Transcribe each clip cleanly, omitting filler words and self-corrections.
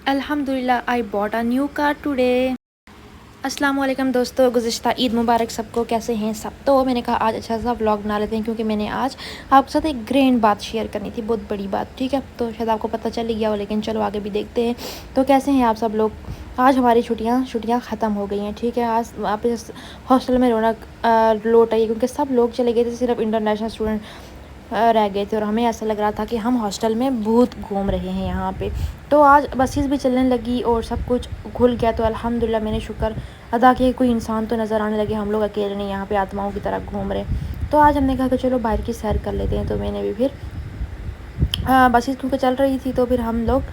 अल्हम्दुलिल्लाह I bought a new car today. अस्सलाम वालेकुम दोस्तों, गुज़िश्ता ईद मुबारक सबको। कैसे हैं सब? तो मैंने कहा आज अच्छा सा व्लॉग बना लेते हैं क्योंकि मैंने आज आपके साथ एक ग्रैंड बात शेयर करनी थी, बहुत बड़ी बात। ठीक है, तो शायद आपको पता चल ही गया हो, लेकिन चलो आगे भी देखते हैं। तो कैसे हैं आप सब लोग? आज हमारी छुट्टियाँ ख़त्म हो गई हैं। ठीक है, आज वापस हॉस्टल में रौनक लौट आई क्योंकि सब लोग चले गए थे, सिर्फ इंटरनेशनल स्टूडेंट रह गए थे और हमें ऐसा लग रहा था कि हम हॉस्टल में भूत घूम रहे हैं यहाँ पे। तो आज बसेस भी चलने लगी और सब कुछ खुल गया, तो अल्हम्दुलिल्लाह मैंने शुक्र अदा किया, कोई इंसान तो नज़र आने लगे, हम लोग अकेले नहीं यहाँ पे आत्माओं की तरह घूम रहे। तो आज हमने कहा कि चलो बाहर की सैर कर लेते हैं। तो मैंने भी फिर बसेस क्योंकि चल रही थी, तो फिर हम लोग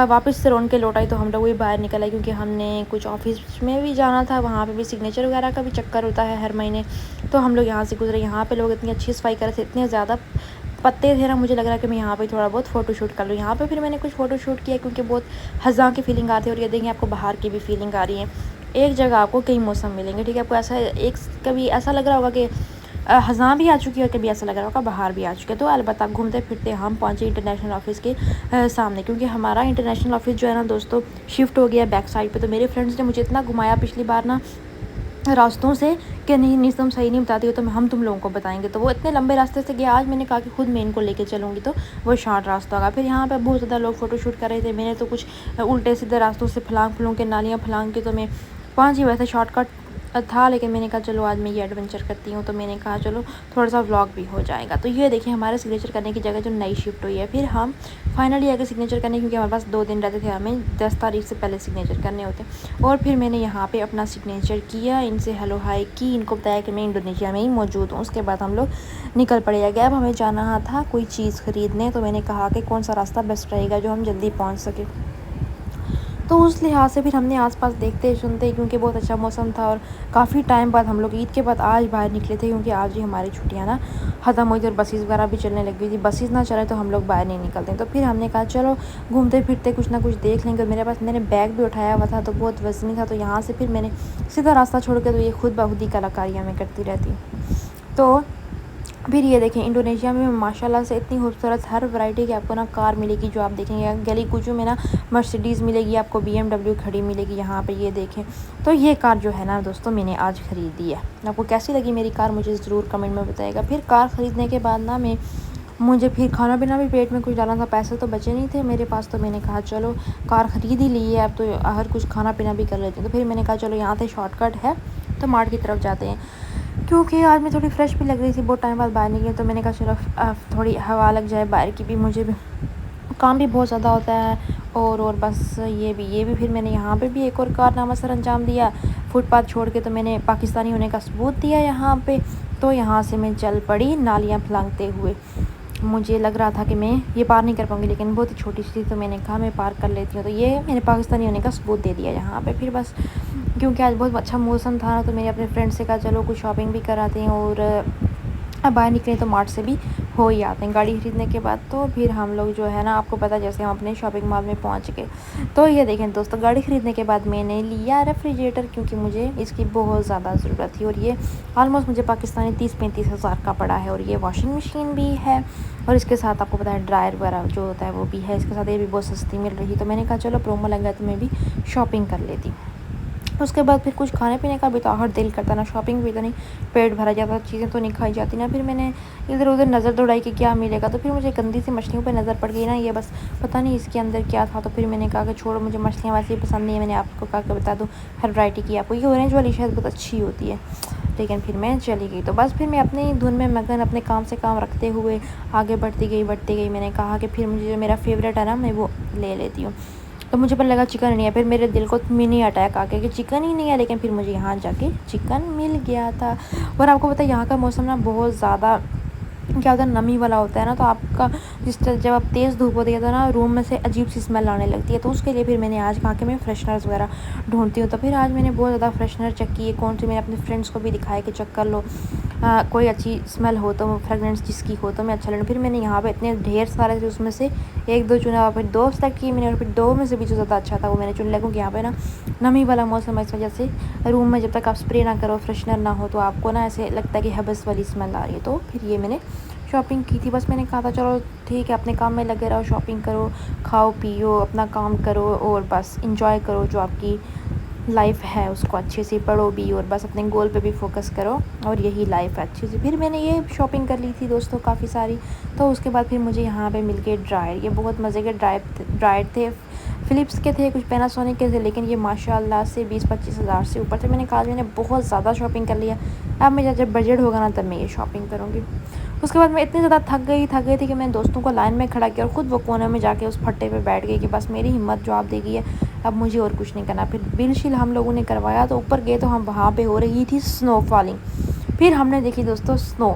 वापस से रौन के लौट आई। तो हम लोग भी बाहर निकल आए क्योंकि हमने कुछ ऑफिस में भी जाना था, वहाँ पे भी सिग्नेचर वगैरह का भी चक्कर होता है हर महीने। तो हम लोग यहाँ से गुजरे। यहाँ पे लोग इतनी अच्छी सफाई कर रहे थे, इतने ज़्यादा पत्ते थे ना, मुझे लग रहा है कि मैं यहाँ पे थोड़ा बहुत फ़ोटो शूट कर लूँ। यहाँ पे फिर मैंने कुछ फ़ोटो शूट किया क्योंकि बहुत हज़ां की फीलिंग आती है। और ये देखें, आपको बाहर की भी फीलिंग आ रही है। एक जगह आपको कई मौसम मिलेंगे। ठीक है, आपको ऐसा एक कभी ऐसा लग रहा होगा कि हज़ां भी आ चुकी है, कभी ऐसा लग रहा होगा बाहर भी आ चुके हैं। तो अलबत्ता घूमते फिरते हम पहुँचे इंटरनेशनल ऑफिस के सामने, क्योंकि हमारा इंटरनेशनल ऑफिस जो है ना दोस्तों, शिफ्ट हो गया बैक साइड पे। तो मेरे फ्रेंड्स ने मुझे इतना घुमाया पिछली बार ना रास्तों से कि नहीं तुम सही नहीं बताती हो, तो हम तुम लोगों को बताएंगे। तो वो इतने लंबे रास्ते से गया। आज मैंने कहा कि खुद मैं इनको लेके चलूँगी, तो वो शॉर्ट रास्ता होगा। फिर यहाँ पे बहुत ज़्यादा लोग फ़ोटो शूट कर रहे थे। मैंने तो कुछ उल्टे सीधे रास्तों से फलांग फलूंग के नालियाँ फलांग के तो मैं पहुँच ही। वैसे शॉर्टकट था, लेकिन मैंने कहा चलो आज मैं ये एडवेंचर करती हूँ। तो मैंने कहा चलो थोड़ा सा व्लॉग भी हो जाएगा। तो ये देखिए हमारे सिग्नेचर करने की जगह जो नई शिफ्ट हुई है। फिर हम फाइनली आगे सिग्नेचर करने, क्योंकि हमारे पास 2 दिन रहते थे, हमें 10 तारीख से पहले सिग्नेचर करने होते। और फिर मैंने यहाँ पे अपना सिग्नेचर किया, इनसे हेलो हाय की, इनको बताया कि मैं इंडोनेशिया में ही मौजूद हूँ। उसके बाद हम लोग निकल पड़े। अब हमें जाना था कोई चीज़ ख़रीदने। तो मैंने कहा कि कौन सा रास्ता बेस्ट रहेगा जो हम जल्दी पहुँच सके। तो उस लिहाज से फिर हमने आसपास देखते सुनते, क्योंकि बहुत अच्छा मौसम था और काफ़ी टाइम बाद हम लोग ईद के बाद आज बाहर निकले थे, क्योंकि आज ही हमारी छुट्टियां ना ख़त्म हुई थी और बसेस वगैरह भी चलने लग गई थी। बसेस ना चले तो हम लोग बाहर नहीं निकलते। तो फिर हमने कहा चलो घूमते फिरते कुछ ना कुछ देख लेंगे। मैंने बैग भी उठाया हुआ था, तो बहुत वज़नी था। तो यहाँ से फिर मैंने सीधा रास्ता छोड़ के, तो ये खुद ब खुद ही कलाकारियाँ मैं करती रहती। तो फिर ये देखें, इंडोनेशिया में माशाल्लाह से इतनी खूबसूरत हर वैरायटी की आपको ना कार मिलेगी। जो आप देखेंगे गली कूचों में ना मर्सिडीज़ मिलेगी, आपको BMW खड़ी मिलेगी यहाँ पे। ये देखें, तो ये कार जो है ना दोस्तों, मैंने आज ख़रीदी है। आपको कैसी लगी मेरी कार, मुझे ज़रूर कमेंट में बताइएगा। फिर कार ख़रीदने के बाद ना मुझे फिर खाना पीना भी पेट में कुछ डालना था, पैसे तो बचे नहीं थे मेरे पास। तो मैंने कहा चलो कार ख़रीद ही ली है, अब तो हर कुछ खाना पीना भी कर लेते हैं। तो फिर मैंने कहा चलो यहाँ से शॉर्टकट है, तो मार्ट की तरफ जाते हैं। क्योंकि आज मैं थोड़ी फ्रेश भी लग रही थी, बहुत टाइम बाद बाहर निकली। तो मैंने कहा चलो थोड़ी हवा लग जाए बाहर की भी, मुझे भी काम भी बहुत ज़्यादा होता है। और बस ये भी फिर मैंने यहाँ पे भी एक और कारनामा सर अंजाम दिया, फुटपाथ छोड़ के। तो मैंने पाकिस्तानी होने का सबूत दिया यहाँ पे। तो यहाँ से मैं चल पड़ी नालियाँ फलांगते हुए। मुझे लग रहा था कि मैं ये पार नहीं कर पाऊँगी, लेकिन बहुत ही छोटी सी थी, तो मैंने कहा मैं पार कर लेती हूँ। तो ये मैंने पाकिस्तानी होने का सबूत दे दिया यहाँ पे। फिर बस क्योंकि आज बहुत अच्छा मौसम था ना, तो मैंने अपने फ्रेंड से कहा चलो कुछ शॉपिंग भी कराते हैं। और अब बाहर निकले तो मार्ट से भी हो ही आते हैं गाड़ी ख़रीदने के बाद। तो फिर हम लोग जो है ना, आपको पता, जैसे हम अपने शॉपिंग मॉल में पहुंच गए। तो ये देखें दोस्तों, गाड़ी ख़रीदने के बाद मैंने लिया रेफ्रिजरेटर, क्योंकि मुझे इसकी बहुत ज़्यादा ज़रूरत थी। और ये ऑलमोस्ट मुझे पाकिस्तानी 30-35 हज़ार का पड़ा है। और ये वॉशिंग मशीन भी है, और इसके साथ आपको पता है ड्रायर वगैरह जो होता है वो भी है इसके साथ। ये भी बहुत सस्ती मिल रही। तो मैंने कहा चलो प्रोमो लगा तो मैं भी शॉपिंग कर लेती। उसके बाद फिर कुछ खाने पीने का भी तो हर दिल करता ना, शॉपिंग भी तो नहीं पेट भरा जाता, चीज़ें तो नहीं खाई जाती ना। फिर मैंने इधर उधर नज़र दौड़ाई कि क्या मिलेगा। तो फिर मुझे गंदी सी मछलियों पे नज़र पड़ गई ना, ये बस पता नहीं इसके अंदर क्या था। तो फिर मैंने कहा कि छोड़ो, मुझे मछलियाँ वैसे ही पसंद नहीं है। मैंने आपको कहा कि बता दूँ हर वैरायटी की आपको, ये ऑरेंज वाली शायद बहुत अच्छी होती है। लेकिन फिर मैं चली गई। तो बस फिर मैं अपनी धुन में मगन, अपने काम से काम रखते हुए आगे बढ़ती गई। मैंने कहा कि फिर मुझे जो मेरा फेवरेट है ना, मैं वो ले लेती हूँ। तो मुझे पर लगा चिकन नहीं है। फिर मेरे दिल को मिनी अटैक आ गया कि चिकन ही नहीं है, लेकिन फिर मुझे यहाँ जाके चिकन मिल गया था। और आपको पता है यहाँ का मौसम ना बहुत ज़्यादा क्या होता है, नमी वाला होता है ना। तो आपका जब आप तेज़ धूप होती है तो ना रूम में से अजीब सी स्मेल आने लगती है। तो उसके लिए फिर मैंने आज कहा कि मैं फ्रेशनर्स वगैरह ढूंढती हूँ। तो फिर आज मैंने बहुत ज़्यादा फ्रेशनर चेक किए, कौन सी मैंने अपने फ्रेंड्स को भी दिखाया कि चेक कर लो, कोई अच्छी स्मेल हो तो फ्रेगरेंस जिसकी हो तो मैं अच्छा ले लूँ। फिर मैंने यहाँ पे इतने ढेर सारे थे, उसमें से 1-2 चुना, फिर 2 सेलेक्ट किए मैंने। और फिर 2 में से भी जो ज़्यादा अच्छा था वो मैंने चुन लिया, क्योंकि यहाँ पे ना नमी वाला मौसम है। इस वजह से रूम में जब तक आप स्प्रे ना करो, फ्रेशनर ना हो, तो आपको ना ऐसे लगता है कि हबस वाली स्मेल आ रही है। तो फिर ये मैंने शॉपिंग की थी। बस मैंने कहा था चलो ठीक है, अपने काम में लगे रहो, शॉपिंग करो, खाओ पियो, अपना काम करो और बस इंजॉय करो। जो आपकी लाइफ है उसको अच्छे से पढ़ो भी और बस अपने गोल पे भी फोकस करो, और यही लाइफ है अच्छे से। फिर मैंने ये शॉपिंग कर ली थी दोस्तों काफ़ी सारी। तो उसके बाद फिर मुझे यहाँ पे मिल गए ड्रायर। ये बहुत मज़े के ड्रायर थे, फ़िलिप्स के थे, कुछ पैनासोनिक के थे, लेकिन ये माशाल्लाह से 20-25 हज़ार से ऊपर थे। मैंने कहा मैंने बहुत ज़्यादा शॉपिंग कर लिया, अब मेरा जब बजट होगा ना तब मैं ये शॉपिंग करूँगी। उसके बाद मैं इतनी ज़्यादा थक गई थी कि मैंने दोस्तों को लाइन में खड़ा किया और ख़ुद वो कोने में जाके उस फट्टे पे बैठ गई कि बस मेरी हिम्मत जवाब देगी है, अब मुझे और कुछ नहीं करना। फिर बिल शिल हम लोगों ने करवाया तो ऊपर गए तो हम वहाँ पे हो रही थी स्नो फॉलिंग। फिर हमने देखी दोस्तों स्नो,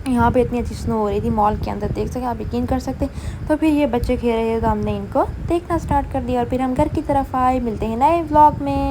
यहाँ पे इतनी अच्छी स्नो हो रही थी मॉल के अंदर, देख सके आप, यकीन कर सकते। तो फिर ये बच्चे खेल रहे थे तो हमने इनको देखना स्टार्ट कर दिया और फिर हम घर की तरफ आए। मिलते हैं नए व्लॉग में।